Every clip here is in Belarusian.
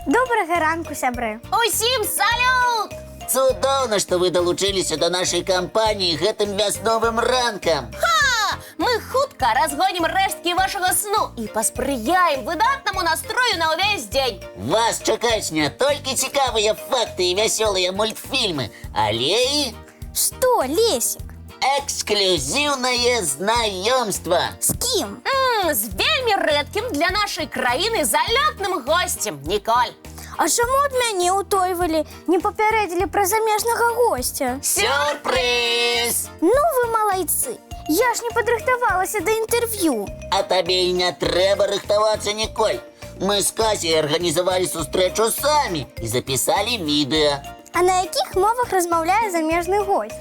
Доброго ранку, сябры. Усім салют! Цудоўна, што вы далучыліся да нашай кампаніі гэтым вясновым ранкам. Ха! Мы хутка разгонім рэшткі вашага сну і паспрыяем выдатнаму настрою на ўвесь дзень. Вас чакаюць не толькі цікавыя факты і вясёлыя мультфільмы, але і Что, Лесик? эксклюзіўнае знаёмства. С кем? З вельмі рэдкім для нашай краіны залётным госцем, Ніколь. А чаму ад мяне ўтойвалі, не папярэдзілі пра замежнага гостя? Сюрпрыз! Ну вы малайцы, я ж не падрыхтавалася да інтэрв'ю. А табе і не трэба рыхтавацца, Ніколь. Мы з Касей арганізавалі сустрэчу самі і запісалі відэа. А на якіх мовах размаўляе замежны гость?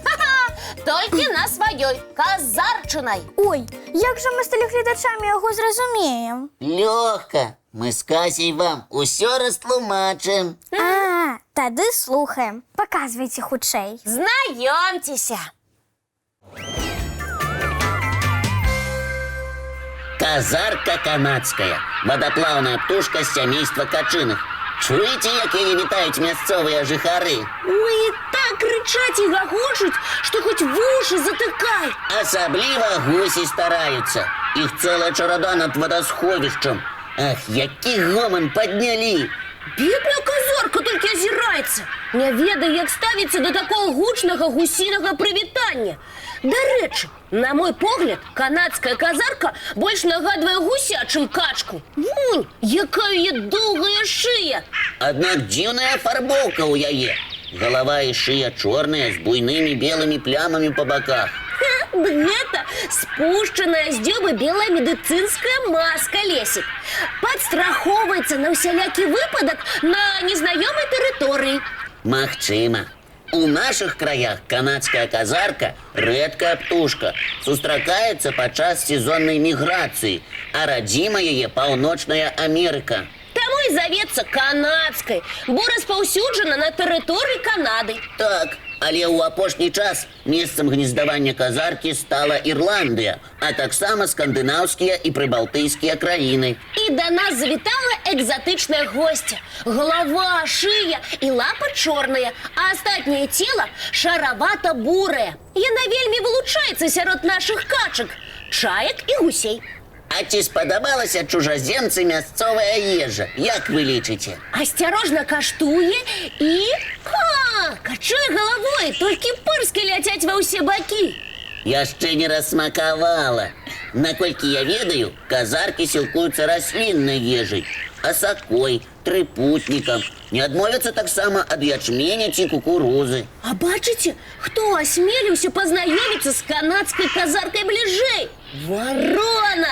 Толькі на сваёй, казарчынай. Ой, як жа мы з тэлегледачамі яго зразумеем? Лёгка. Мы з Касей вам усё растлумачым. Тады слухаем. Паказвайце хутчэй. Знаёмцеся. Казарка канадская. Вадаплаўная птушка з сямейства качыных. Чуеце, як яе вітаюць мясцовыя жыхары? Ой, і так крычаць і гагочуць, што хоць вушы затыкай. Асабліва гусі стараюцца. Іх цэлая чарада над вадасховішчам. Ах, які гоман паднялі! Бедная казарка толькі азіраецца. Не ведае, як ставіцца да такого гучнага гусінага прывітання. Дарэчы, на мой погляд, канадская казарка больш нагадвае гуся, чым качку. Вунь, якая яе доўгая шыя. Аднак дзіўная афарбоўка ў яе. Галава і шыя чорныя з буйнымі белымі плямамі па баках. Гэта спушчаная з дзёбы белая медыцынская маска, Лесик. Падстрахоўваецца на ўсялякі выпадак на незнаёмай тэрыторыі. Магчыма. У нашых краях канадская казарка рэдкая птушка. Сустракаецца падчас сезоннай міграцыі, а радзіма яе паўночная Амерыка. Таму і завецца канадскай, бо распаўсюджана на тэрыторыі Канады. Так, але ў апошні час месцам гнездавання казаркі стала Ірландыя, а таксама скандынаўскія і прыбалтыйскія краіны. І да нас завітала экзатычная госця. Галава, шыя і лапа чорная, а астатняе цела шаравата-бурае. Яна вельмі вылучаецца сярод нашых качак, чаек і гусей. А ці спадабалася чужаземцы мясцовая ежа? Як вы лічыце? Асцярожна каштуе і... качае галавой, толькі пырскі ляцяць ва ўсе бакі. Яшчэ не расмакавала. Наколькі я ведаю, казаркі сілкуюцца расліннай ежай, асакой, трыпутнікам. Не адмовяцца таксама ад ячменя ці кукурузы. А бачыце, хто асмеліўся пазнаёміцца з канадскай казаркай бліжэй? Варона!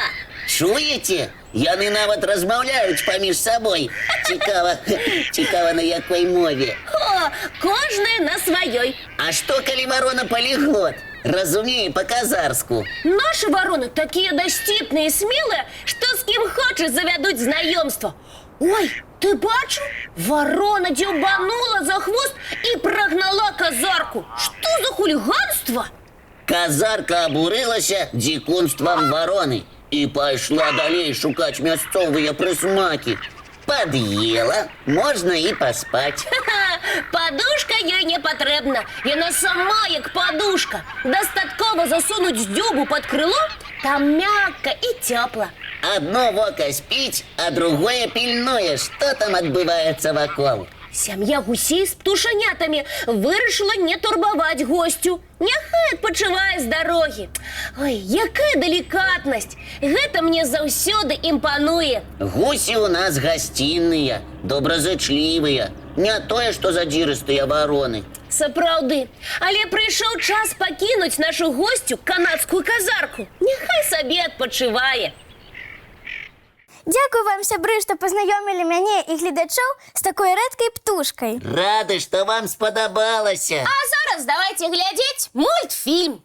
Чуеце? Яны нават размаўляюць паміж сабой. Цікава на якой мове. Кожная на сваёй. А што, калі варона паліглот? Разумее па-казарску. Нашы вароны такія дасціпныя і смелыя, што з кім хочаш завядуць знаёмства. Ой, ты бачыў? Варона дзюбанула за хвост і прагнала казарку. Што за хуліганства? Казарка абурылася дзікунствам вароны і пайшла далей шукаць мясцовыя прысмакі. Пад'ела, можна і паспаць. Падушка ёй не патрэбна. Яна сама як падушка. Дастаткова засунуць дзюбу пад крыло, там мякка і цёпла. Адно вока спіць, а другое пільнуе, што там адбываецца вакол. Сям'я гусей з птушанятамі вырашыла не турбаваць госцю. Няхай адпачывае з дарогі. Ой, якая далікатнасць! Гэта мне заўсёды імпануе. Гусі ў нас гасцінныя, добразычлівыя. Не тое, што задзірыстыя вароны. Сапраўды, але прыйшоў час пакінуць нашу госцю канадскую казарку. Няхай сабе адпачывае. Дзякую вам, сябры, што пазнаёмілі мяне і гледачоў з такой рэдкай птушкай. Рады, што вам спадабалася. А зараз давайте глядзець мультфільм.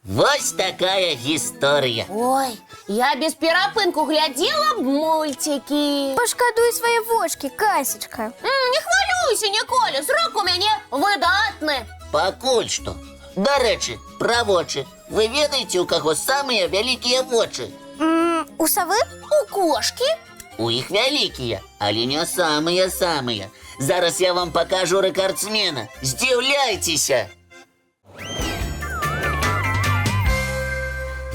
Вось такая гісторыя. Ой, я без перапынку глядзела мультики. Пашкадуй свае вочкі, Касечка. Не хвалюйся, Ніколя, зрок у мяне выдатны. Пакуль што. До речі, про вочы. Вы ведаеце, у каго самыя вялікія вочы? У совы? У кошки? У іх вялікія, але не самыя-самыя. Зараз я вам покажу рэкардсмена. Здзіўляйцеся!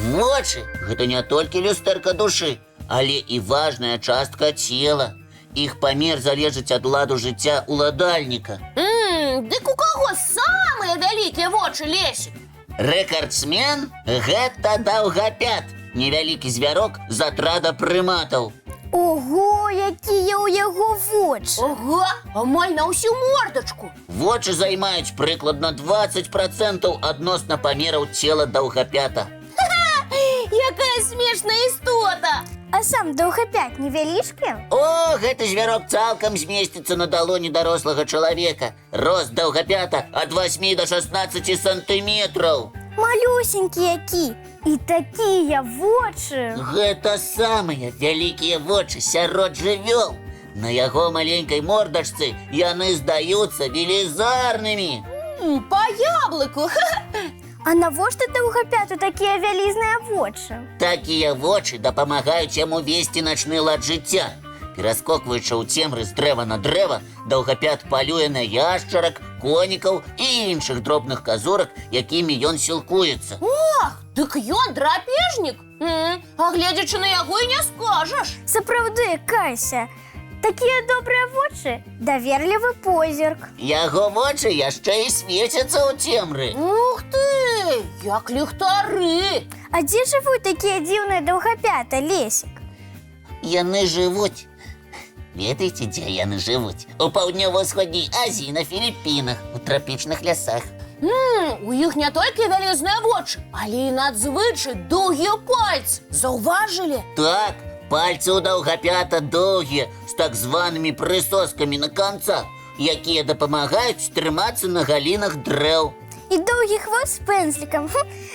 Вочы – гэта не толькі люстэрка душы, але і важная частка цела. Іх памер залежыць ад ладу жыцця уладальніка. Дык у каго самыя вялікія вочы, Лесік? Рэкардсмен – гэта даўгапят, невялікі звярок з атрада прыматаў. Ого, якія ў яго вочы! Ага, амаль на ўсю мордачку. Вочы займаюць прыкладна 20% адносна памераў цела даўгапята. Якая смешная істота! А сам даўгапят невялічкі? О, гэты звярок цалкам змесціцца на далоні дарослага чалавека. Рост даўгапята ад 8 до 16 сантыметраў. Малюсенькі які! І такія вочы! Гэта самыя вялікія вочы сярод жывёл. На яго маленькай мордачцы яны здаюцца велізарнымі. По яблыку! А навошта даўгапяту такія вялізныя вочы? Такія вочы дапамагаюць яму весці начны лад жыцця. Пераскокваючы ў цемры з дрэва на дрэва, даўгапят палюе на яшчарак, конікаў і іншых дробных казурак, якімі ён сілкуецца. Ох, дык ён драпежнік? А гледзячы на яго і не скажаш. Сапраўды, Кася, такія добрыя вочы, даверлівы позірк. Яго вочы яшчэ і свецяцца ў цемры. Ух ты, як ліхтары. А дзе жывуць такія дзіўныя даўгапята, Лесік? Яны жывуць. Ведаеце, дзе яны жывуць? У паўднёва-ўсходняй Азіі, на Філіпінах, у трапічных лясах. У іх не толькі вялізныя вочы, але і надзвычай доўгія пальцы. Заўважылі? Так, пальцы ў даўгапята доўгія, з так званымі прысоскамі на канцах, якія дапамагаюць трымацца на галінах дрэў. І доўгі хвост з пэнзлікам.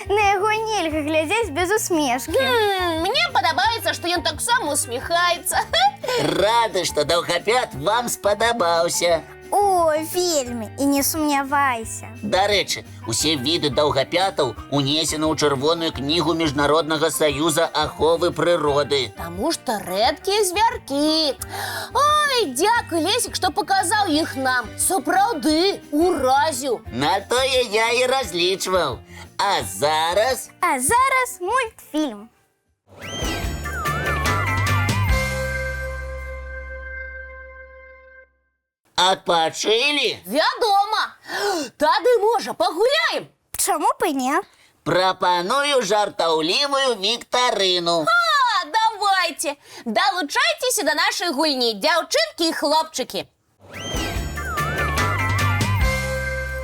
На яго нельга глядзець без усмешкі. Мне падабаецца, што ён таксама усміхаецца. Рады, што даўгапят вам спадабаўся. О, вельмі, і не сумнявайся. Дарэчы, усе віды даўгапятаў унесены ў чырвоную кнігу Міжнароднага саюза аховы прыроды. Таму што рэдкія звяркі. Ой, дзякуй, Лесік, што паказаў іх нам. Сапраўды, уразіў. На тое я і разлічваў. А зараз... А зараз мультфільм. Адпачылі? Вядома. Тады, можа, пагуляем? Чаму б і не? Прапаную жартаўлівую віктарыну. Давайте, долучайтеся до нашей гульні, дзяўчынкі і хлопчыкі.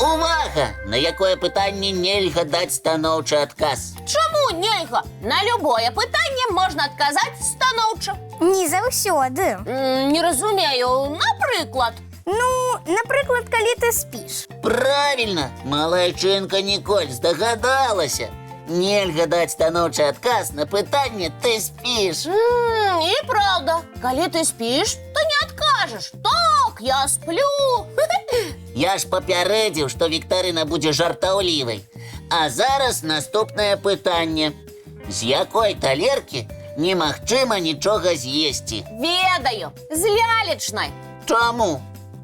Увага! На якое пытанне нельга даць станоўчы адказ? Чаму нельга? На любое пытанне можна адказаць станоўча. Не заўсёды. Не разумею, напрыклад. Ну, напрыклад, калі ты спіш. Правильно! Малайчынка Ніколь здагадалася. Нельга даць станоўчы адказ на пытанне «ты спіш». І праўда, калі ты спіш, то не адкажаш. Так, я сплю. Я ж папярэдзіў, што віктарына будзе жартаўлівай. А зараз наступнае пытанне. З якой талеркі немагчыма нічога з'есці? Ведаю, з лялечнай. Чаму?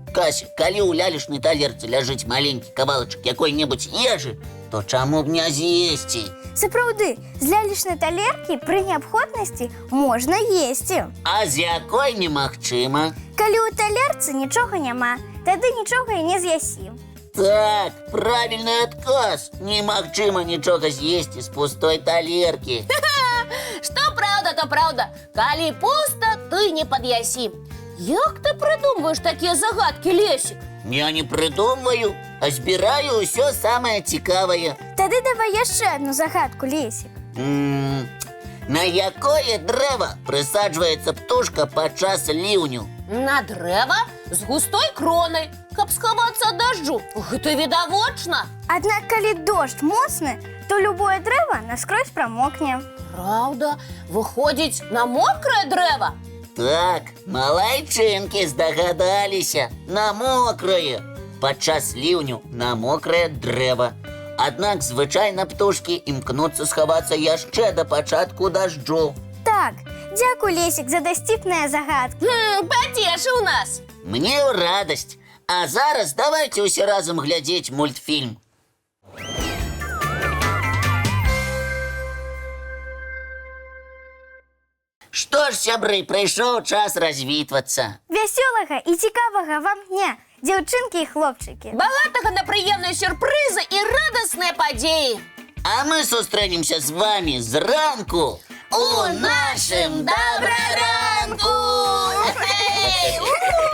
Кася, калі ў лялечнай талерцы ляжыць маленькі кавалачак якой-небудзь ежы, то чаму б не з'есці? Сапраўды, з лялечнай талеркі пры неабходнасці можна есці. А з якой немагчыма? Калі ў талерцы нічога няма, тады нічога і не з'ясі. Так, правільны адказ. Немагчыма нічога з'есці з пустой талеркі. Што праўда, то праўда. Калі пуста, ты не пад'ясі. Як ты прыдумваеш такія загадкі, Лесік? Я не прыдумваю, а збіраю ўсё самае цікавае. Тады давай яшчэ адну загадку, Лесік. На якое дрэва прысаджваецца птушка падчас ліўню? На дрэва з густой кронай, каб схавацца ад дажджу. Гэта відавочна. Аднак, калі дождж моцны, то любое дрэва наскрозь прамокне. Праўда, выходзіць на мокрае дрэва? Так, малайчынкі здагадаліся. На мокрае. Падчас ліўню на мокрае дрэва. Аднак звычайна птушкі імкнуцца схавацца яшчэ да пачатку дажджу. Так, дзякуй, Лесік, за дасціпныя загадкі. Пацешыў нас. Мне ў радасць. А зараз давайте ўсе разам глядзець мультфільм. Што ж, сябры, прыйшоў час развітвацца. Вясёлага і цікавага вам дня, дзяўчынкі і хлопчыкі. Багатага на прыемныя сюрпрызы і радасныя падзеі. А мы сустрэнемся з вами зранку у нашым добраранку! Эй!